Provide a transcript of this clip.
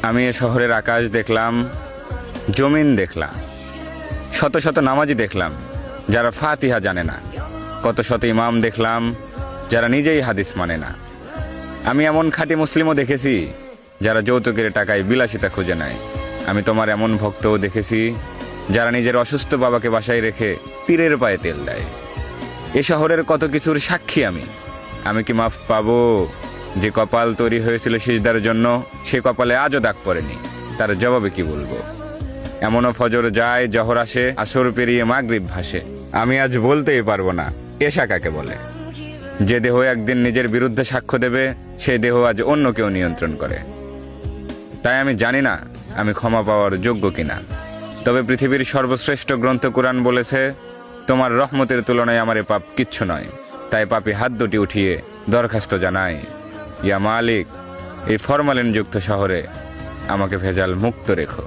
আমি এ শহরের আকাশ দেখলাম, জমিন দেখলাম, শত শত নামাজি দেখলাম যারা ফাতিহা জানে না, কত শত ইমাম দেখলাম যারা নিজেই হাদিস মানে না। আমি এমন খাঁটি মুসলিমও দেখেছি যারা যৌতুকের টাকায় বিলাসিতা খুঁজে নেয়। আমি তোমার এমন ভক্তও দেখেছি যারা নিজের অসুস্থ বাবাকে বাসায় রেখে পীরের পায়ে তেল দেয়। এ শহরের কত কিছুর সাক্ষী আমি কি মাফ পাবো? যে কপাল তৈরি হয়েছিল সিজদার জন্য, সে কপালে আজও দাগ পড়েনি, তার জবাবে কি বলবো? এমনও ফজর যায়, জহর আসে, আসর পেরিয়ে মাগরিব ভাসে, আমি আজ বলতেই পারবো না এশা কাকে বলে। যে দেহ একদিন নিজের বিরুদ্ধে সাক্ষ্য দেবে, সে দেহ আজ অন্য কেউ নিয়ন্ত্রণ করে। তাই আমি জানি না আমি ক্ষমা পাওয়ার যোগ্য কিনা। তবে পৃথিবীর সর্বশ্রেষ্ঠ গ্রন্থ কুরআন বলেছে, তোমার রহমতের তুলনায় আমার এ পাপ কিচ্ছু নয়। তাই পাপী হাত দুটি উঠিয়ে দরখাস্ত জানাই, ইয়া মালিক, এই ফরমালিনযুক্ত শহরে আমাকে ভেজাল মুক্ত রেখো।